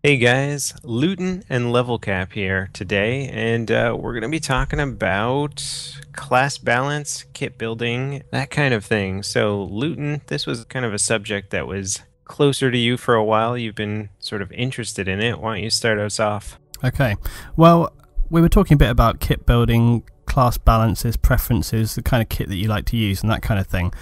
Hey guys, Luetin and LvLcap here today, and we're going to be talking about class balance, kit building, that kind of thing. So, Luetin, this was kind of a subject that was closer to you for a while. You've been sort of interested in it. Why don't you start us off? Okay. Well, we were talking a bit about kit building, class balances, preferences, the kind of kit that you like to use, and that kind of thing.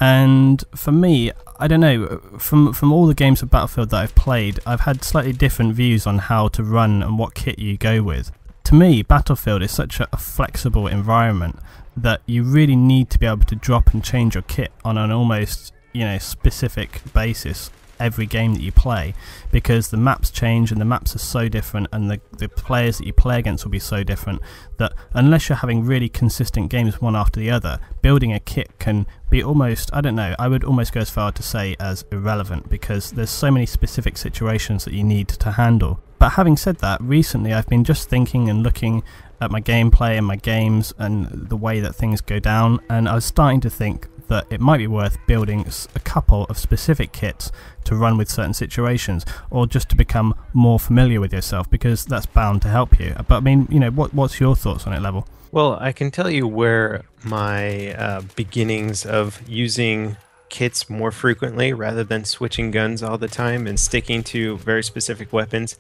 And for me, I don't know, from all the games of Battlefield that I've played, I've had slightly different views on how to run and what kit you go with. To me, Battlefield is such a flexible environment that you really need to be able to drop and change your kit on an almost, specific basis every game that you play, because the maps change and the maps are so different, and the players that you play against will be so different that unless you're having really consistent games one after the other, building a kit can be almost, I don't know, I would almost go as far to say as irrelevant, because there's so many specific situations that you need to handle. But having said that, recently I've been just thinking and looking at my gameplay and my games and the way that things go down, and I was starting to think that it might be worth building a couple of specific kits to run with certain situations, or just to become more familiar with yourself, because that's bound to help you. But I mean, what's your thoughts on it, Level? Well, I can tell you where my beginnings of using kits more frequently rather than switching guns all the time and sticking to very specific weapons.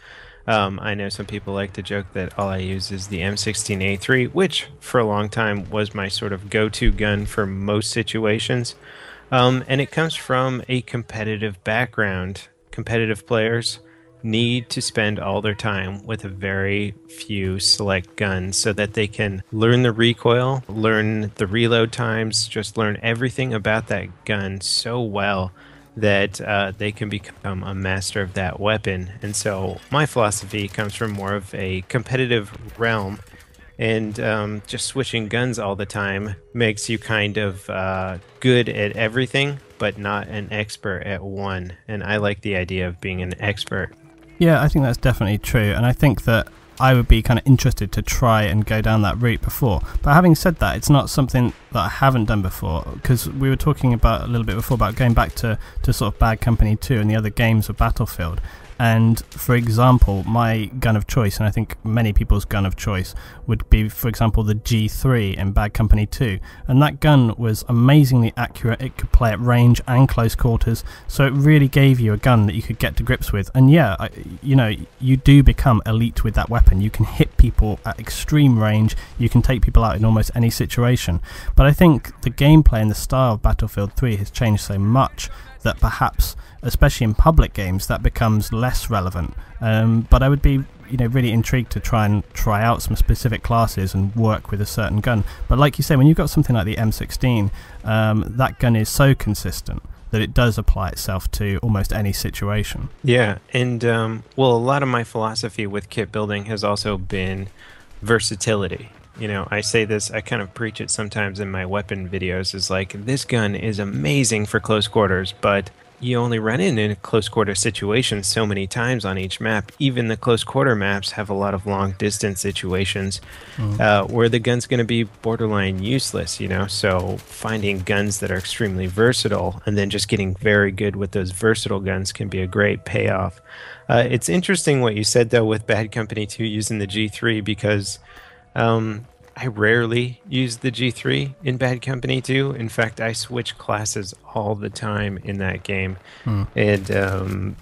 I know some people like to joke that all I use is the M16A3, which for a long time was my sort of go-to gun for most situations. And it comes from a competitive background. Competitive players need to spend all their time with a very few select guns so that they can learn the recoil, learn the reload times, just learn everything about that gun so well that they can become a master of that weapon. And so my philosophy comes from more of a competitive realm, and just switching guns all the time makes you kind of good at everything, but not an expert at one. And I like the idea of being an expert. Yeah, I think that's definitely true, and I think that I would be kind of interested to try and go down that route before. But having said that, it's not something that I haven't done before, because we were talking about a little bit before about going back to sort of Bad Company 2 and the other games of Battlefield. And for example, my gun of choice, and I think many people's gun of choice, would be, for example, the G3 in Bad Company 2. And that gun was amazingly accurate. It could play at range and close quarters, so it really gave you a gun that you could get to grips with. And yeah, you do become elite with that weapon. You can hit people at extreme range. You can take people out in almost any situation. But I think the gameplay and the style of Battlefield 3 has changed so much that perhaps, especially in public games, that becomes less relevant. But I would be, really intrigued to try out some specific classes and work with a certain gun. But like you say, when you've got something like the M16, that gun is so consistent that it does apply itself to almost any situation. Yeah, and well, a lot of my philosophy with kit building has also been versatility. I say this, I kind of preach it sometimes in my weapon videos, is like, this gun is amazing for close quarters, but you only run in close quarter situations so many times on each map. Even the close quarter maps have a lot of long distance situations where the gun's going to be borderline useless, so finding guns that are extremely versatile and then just getting very good with those versatile guns can be a great payoff. It's interesting what you said, though, with Bad Company 2 using the G3, because I rarely use the G3 in Bad Company 2. In fact, I switch classes all the time in that game. And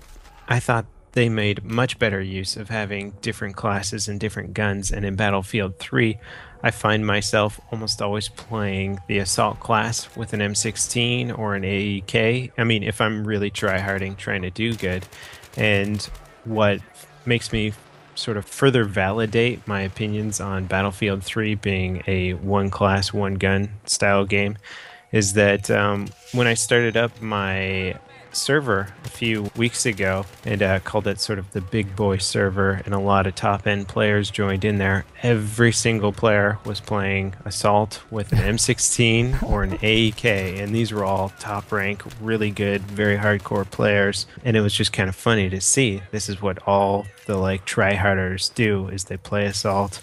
I thought they made much better use of having different classes and different guns. And in Battlefield 3, I find myself almost always playing the Assault class with an M16 or an AEK. I mean, if I'm really tryharding, trying to do good. And what makes me sort of further validate my opinions on Battlefield 3 being a one class, one gun style game is that when I started up my server a few weeks ago and called it sort of the big boy server, and a lot of top end players joined in there, every single player was playing Assault with an M16 or an AEK, and these were all top rank, really good, very hardcore players. And it was just kind of funny to see. This is what all the tryharders do, is they play Assault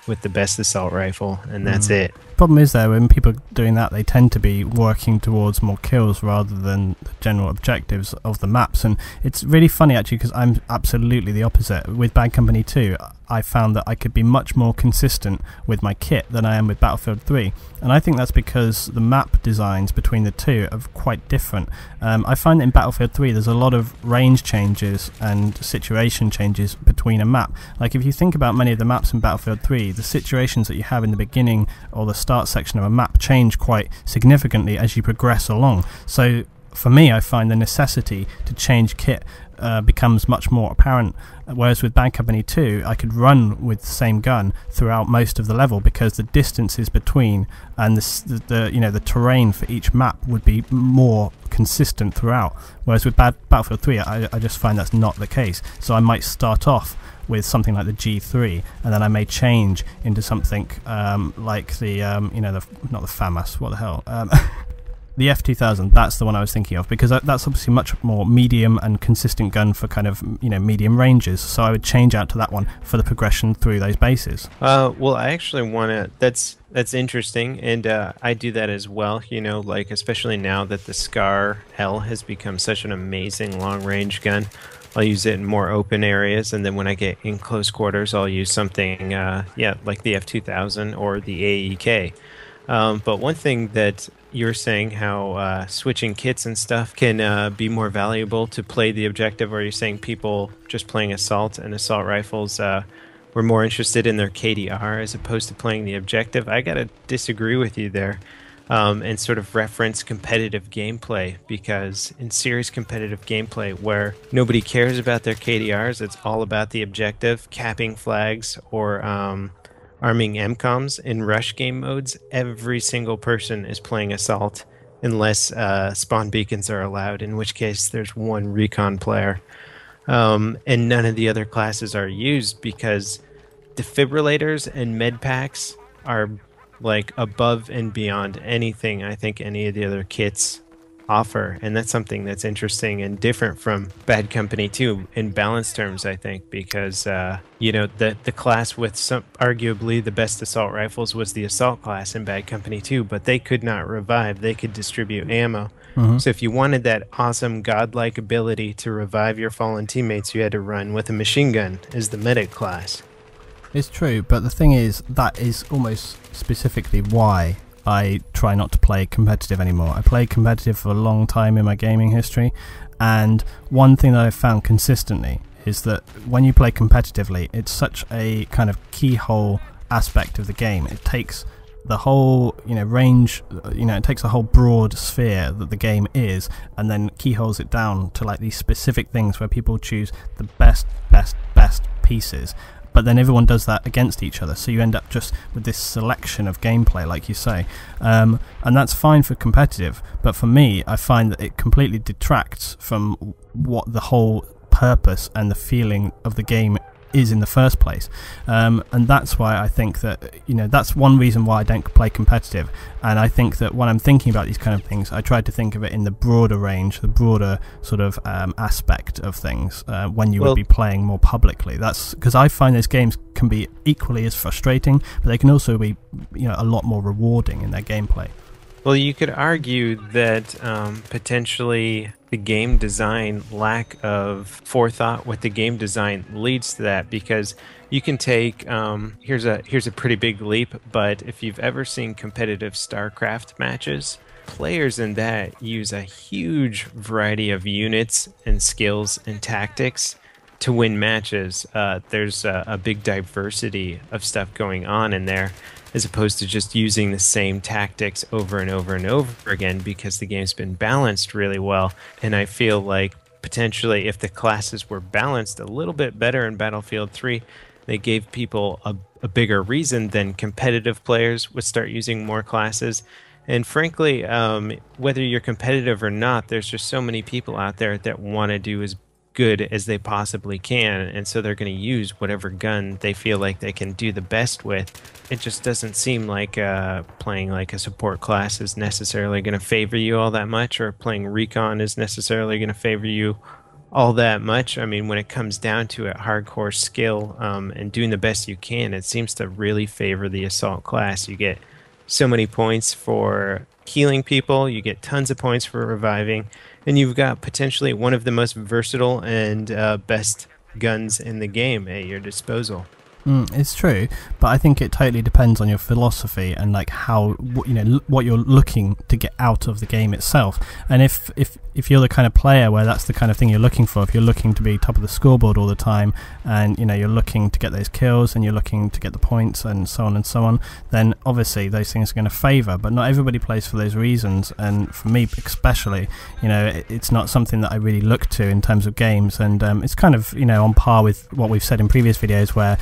with the best assault rifle, and that's it. problem is there when people are doing that, they tend to be working towards more kills rather than the general objectives of the maps. And it's really funny actually, because I'm absolutely the opposite. With Bad Company 2, I found that I could be much more consistent with my kit than I am with Battlefield 3, and I think that's because the map designs between the two are quite different. I find that in Battlefield 3 there's a lot of range changes and situation changes between a map. Like if you think about many of the maps in Battlefield 3, the situations that you have in the beginning or the start section of a map change quite significantly as you progress along. So for me, I find the necessity to change kit becomes much more apparent, whereas with Bad Company 2 I could run with the same gun throughout most of the level because the distances between and the terrain for each map would be more consistent throughout, whereas with Battlefield 3 I just find that's not the case. So I might start off with something like the G3 and then I may change into something like the not the FAMAS, what the hell, the F2000. That's the one I was thinking of, because that's obviously much more medium and consistent gun for kind of medium ranges. So I would change out to that one for the progression through those bases. Well, I actually want to. That's interesting, and I do that as well. Like especially now that the Scar L has become such an amazing long-range gun. I'll use it in more open areas, and then when I get in close quarters, I'll use something, like the F2000 or the AEK. But one thing that you're saying, how switching kits and stuff can be more valuable to play the objective, or you're saying people just playing assault and assault rifles were more interested in their KDR as opposed to playing the objective. I gotta disagree with you there, and sort of reference competitive gameplay, because in serious competitive gameplay where nobody cares about their KDRs, it's all about the objective, capping flags, or arming MCOMs in rush game modes, every single person is playing assault unless spawn beacons are allowed, in which case there's one recon player. And none of the other classes are used because defibrillators and med packs are like above and beyond anything I think any of the other kits offer, and that's something that's interesting and different from Bad Company 2 in balance terms, I think, because the class with some arguably the best assault rifles was the assault class in Bad Company 2, but they could not revive. They could distribute ammo. So if you wanted that awesome godlike ability to revive your fallen teammates, you had to run with a machine gun as the medic class. It's true, but the thing is, that is almost specifically why I try not to play competitive anymore. I played competitive for a long time in my gaming history, and one thing that I've found consistently is that when you play competitively, it's such a kind of keyhole aspect of the game. It takes the whole range, it takes the whole broad sphere that the game is, and then keyholes it down to like these specific things where people choose the best pieces. But then everyone does that against each other, so you end up just with this selection of gameplay, like you say, and that's fine for competitive, but for me I find that it completely detracts from what the whole purpose and the feeling of the game is in the first place, and that's why I think that that's one reason why I don't play competitive. And I think that when I'm thinking about these kind of things, I try to think of it in the broader range, the broader sort of aspect of things, when you would be playing more publicly. That's because I find those games can be equally as frustrating, but they can also be a lot more rewarding in their gameplay. Well, you could argue that potentially the game design, lack of forethought with the game design leads to that, because you can take here's a pretty big leap, but if you've ever seen competitive StarCraft matches, players in that use a huge variety of units and skills and tactics to win matches. There's a big diversity of stuff going on in there, as opposed to just using the same tactics over and over and over again, because the game's been balanced really well. And I feel like potentially if the classes were balanced a little bit better in Battlefield 3, they gave people a bigger reason, then competitive players would start using more classes. And frankly, whether you're competitive or not, there's just so many people out there that want to do as good as they possibly can, and so they're going to use whatever gun they feel like they can do the best with. It just doesn't seem like playing like a support class is necessarily going to favor you all that much, or playing recon is necessarily going to favor you all that much. I mean, when it comes down to it, hardcore skill and doing the best you can, it seems to really favor the assault class. You get so many points for healing people, you get tons of points for reviving, and you've got potentially one of the most versatile and best guns in the game at your disposal. It's true, but I think it totally depends on your philosophy and like how what you're looking to get out of the game itself. And if you're the kind of player where that's the kind of thing you're looking for, if you're looking to be top of the scoreboard all the time, and you're looking to get those kills and you're looking to get the points and so on, then obviously those things are going to favour. But not everybody plays for those reasons, and for me especially, it's not something that I really look to in terms of games. And it's kind of on par with what we've said in previous videos, where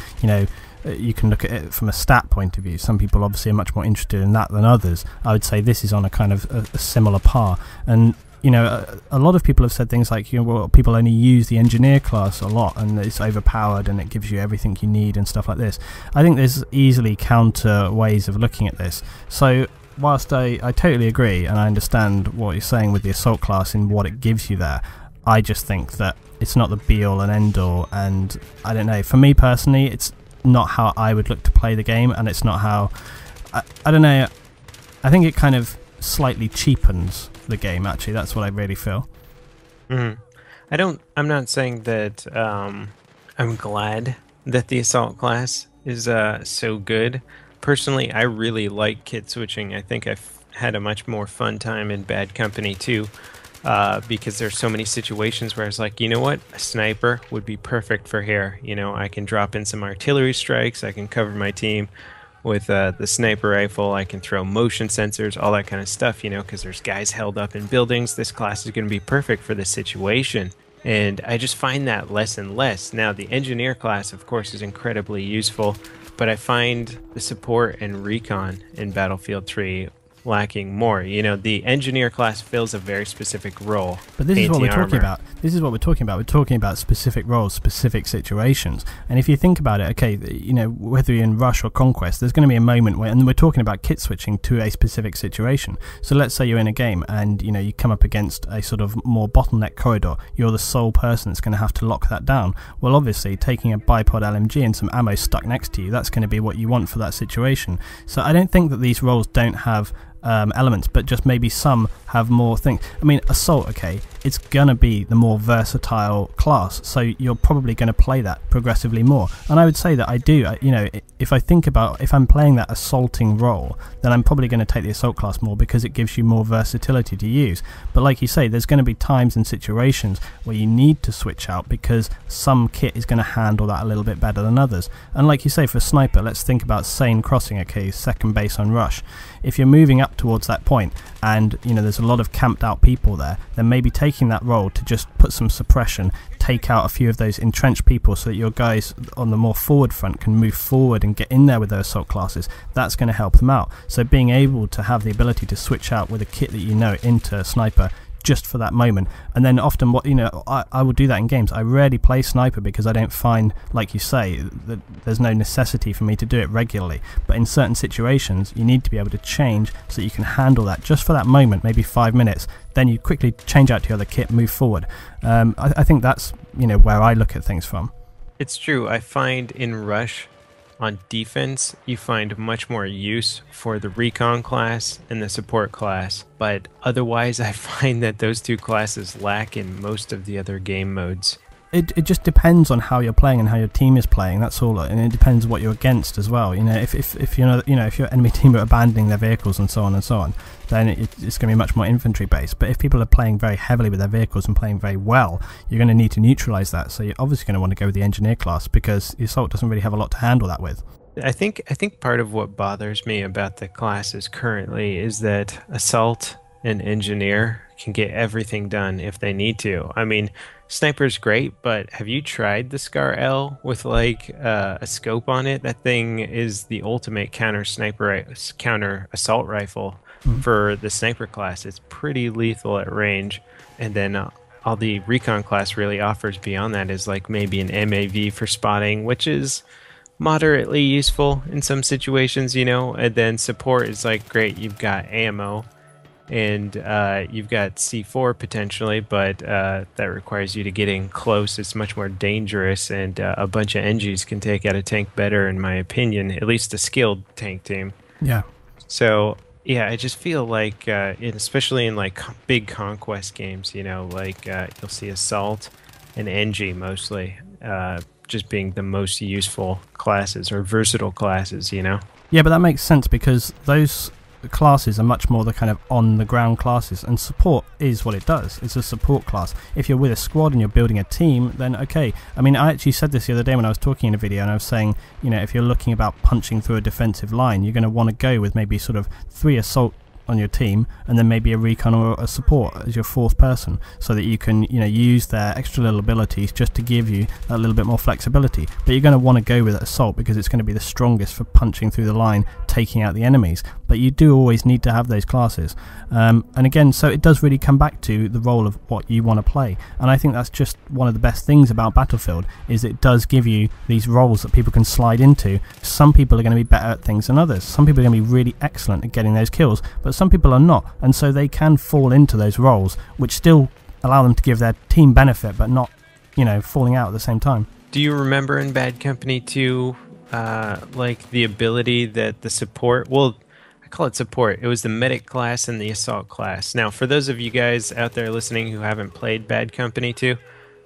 you can look at it from a stat point of view. Some people obviously are much more interested in that than others. I would say this is on a kind of a similar par. And a lot of people have said things like, well, people only use the engineer class a lot and it's overpowered and it gives you everything you need and stuff like this. I think there's easily counter ways of looking at this. So whilst I totally agree and I understand what you're saying with the assault class and what it gives you there, I just think that it's not the be-all and end-all. And I don't know, for me personally, it's not how I would look to play the game, and it's not how I don't know, I think it kind of slightly cheapens the game. Actually, that's what I really feel. I'm not saying that I'm glad that the assault class is so good. Personally, I really like kit switching. I think I've had a much more fun time in Bad Company too, because there's so many situations where I was like, you know what, a sniper would be perfect for here. I can drop in some artillery strikes, I can cover my team with the sniper rifle, I can throw motion sensors, all that kind of stuff, because there's guys held up in buildings. This class is going to be perfect for this situation. And I just find that less and less. Now, the engineer class, of course, is incredibly useful, but I find the support and recon in Battlefield 3 lacking more. The engineer class fills a very specific role. But this is what we're talking about. We're talking about specific roles, specific situations. And if you think about it, okay, whether you're in Rush or Conquest, there's going to be a moment where, and we're talking about kit switching to a specific situation. So let's say you're in a game and you come up against a sort of more bottleneck corridor. You're the sole person that's going to have to lock that down. Well, obviously, taking a bipod LMG and some ammo stuck next to you, that's going to be what you want for that situation. So I don't think that these roles don't have elements, but just maybe some have more things. I mean, assault, okay, it's gonna be the more versatile class, so you're probably going to play that progressively more. And I would say that I do. If I think about if I'm playing that assaulting role, then I'm probably going to take the assault class more because it gives you more versatility to use. But like you say, there's going to be times and situations where you need to switch out because some kit is going to handle that a little bit better than others. And like you say, for sniper, let's think about Sane Crossing, okay, second base on Rush. If you're moving up towards that point and there's a lot of camped out people there, then maybe taking that role to just put some suppression, take out a few of those entrenched people so that your guys on the more forward front can move forward and get in there with their assault classes, that's going to help them out. So being able to have the ability to switch out with a kit that into sniper just for that moment. And then often I will do that in games. I rarely play sniper because I don't find, like you say, that there's no necessity for me to do it regularly. But in certain situations you need to be able to change so that you can handle that just for that moment, maybe 5 minutes, then you quickly change out to your other kit, move forward. I think that's where I look at things from. It's true. I find in Rush, on defense, you find much more use for the recon class and the support class, but otherwise I find that those two classes lack in most of the other game modes. It just depends on how you're playing and how your team is playing. That's all, and it depends what you're against as well. If your enemy team are abandoning their vehicles and so on, then it's going to be much more infantry based. But if people are playing very heavily with their vehicles and playing very well, you're going to need to neutralize that. So you're obviously going to want to go with the engineer class because the assault doesn't really have a lot to handle that with. I think part of what bothers me about the classes currently is that assault and engineer can get everything done if they need to. I mean, sniper's great, but have you tried the Scar L with like a scope on it? That thing is the ultimate counter assault rifle for the sniper class. It's pretty lethal at range, and then all the recon class really offers beyond that is like maybe an MAV for spotting, which is moderately useful in some situations, and then support is like, great, you've got ammo and you've got C4 potentially, but that requires you to get in close. It's much more dangerous, and a bunch of NGs can take out a tank better, in my opinion, at least a skilled tank team. Yeah. So yeah, I just feel like, especially in like big conquest games, you know, like you'll see assault and NG mostly just being the most useful classes or versatile classes, you know. Yeah, but that makes sense because those classes are much more the kind of on the ground classes, and support is what it does. It's a support class. If you're with a squad and you're building a team, then okay. I mean, I actually said this the other day when I was talking in a video, and I was saying, you know, if you're looking about punching through a defensive line, you're going to want to go with maybe sort of 3 assault on your team, and then maybe a recon or a support as your 4th person, so that you can, you know, use their extra little abilities just to give you that little bit more flexibility. But you're going to want to go with assault because it's going to be the strongest for punching through the line, taking out the enemies. But you do always need to have those classes, and again, so it does really come back to the role of what you want to play. And I think that's just one of the best things about Battlefield, is it does give you these roles that people can slide into. Some people are going to be better at things than others. Some people are going to be really excellent at getting those kills, but some people are not, and so they can fall into those roles, which still allow them to give their team benefit, but not, you know, falling out at the same time. Do you remember in Bad Company 2, like the ability that the support, well, I call it support, it was the medic class and the assault class. Now, for those of you guys out there listening who haven't played Bad Company 2,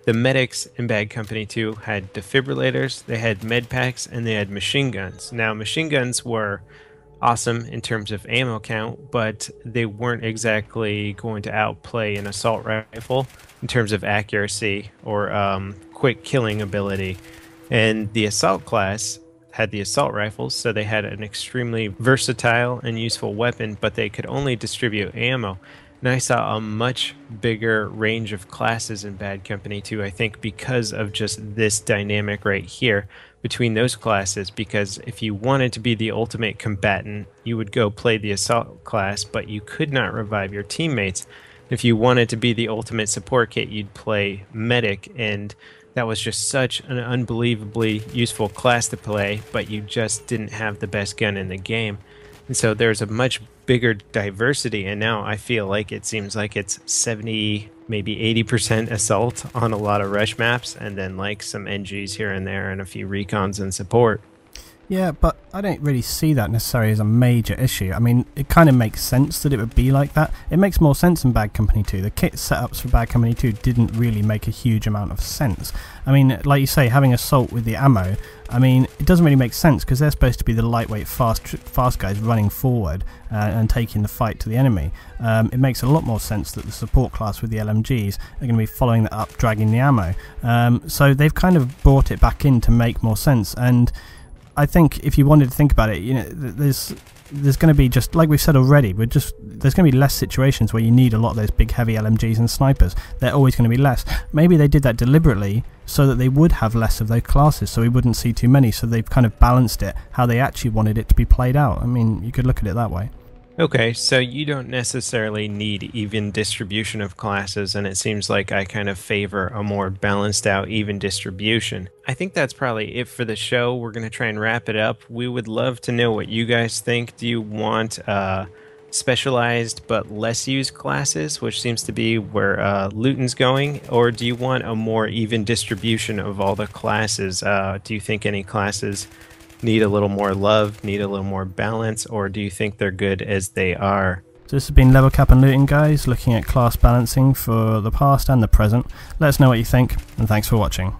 the medics in Bad Company 2 had defibrillators, they had med packs, and they had machine guns. Now, machine guns were awesome in terms of ammo count, but they weren't exactly going to outplay an assault rifle in terms of accuracy or quick killing ability. And the assault class had the assault rifles, so they had an extremely versatile and useful weapon, but they could only distribute ammo. And I saw a much bigger range of classes in Bad Company 2, I think, because of just this dynamic right here between those classes. Because if you wanted to be the ultimate combatant, you would go play the assault class, but you could not revive your teammates. If you wanted to be the ultimate support kit, you'd play medic, and that was just such an unbelievably useful class to play, but you just didn't have the best gun in the game. And so there's a much bigger diversity, and now I feel like it seems like it's 70, maybe 80% assault on a lot of rush maps, and then like some NGs here and there and a few recons and support. Yeah, but I don't really see that necessarily as a major issue. I mean, it kind of makes sense that it would be like that. It makes more sense in Bad Company 2. The kit setups for Bad Company 2 didn't really make a huge amount of sense. I mean, like you say, having assault with the ammo, I mean, it doesn't really make sense because they're supposed to be the lightweight, fast guys running forward and taking the fight to the enemy. It makes a lot more sense that the support class with the LMGs are going to be following that up, dragging the ammo. So they've kind of brought it back in to make more sense. And I think if you wanted to think about it, you know, there's going to be, just like we've said already, there's going to be less situations where you need a lot of those big heavy LMGs and snipers. They're always going to be less. Maybe they did that deliberately so that they would have less of those classes, so we wouldn't see too many. So they've kind of balanced it how they actually wanted it to be played out. I mean, you could look at it that way. Okay, so you don't necessarily need even distribution of classes, and it seems like I kind of favor a more balanced out, even distribution. I think that's probably it for the show. We're going to try and wrap it up. We would love to know what you guys think. Do you want specialized but less used classes, which seems to be where Luetin's going, or do you want a more even distribution of all the classes? Do you think any classes need a little more love, need a little more balance, or do you think they're good as they are? So this has been LvLcap and Luetin, guys, looking at class balancing for the past and the present. Let us know what you think, and thanks for watching.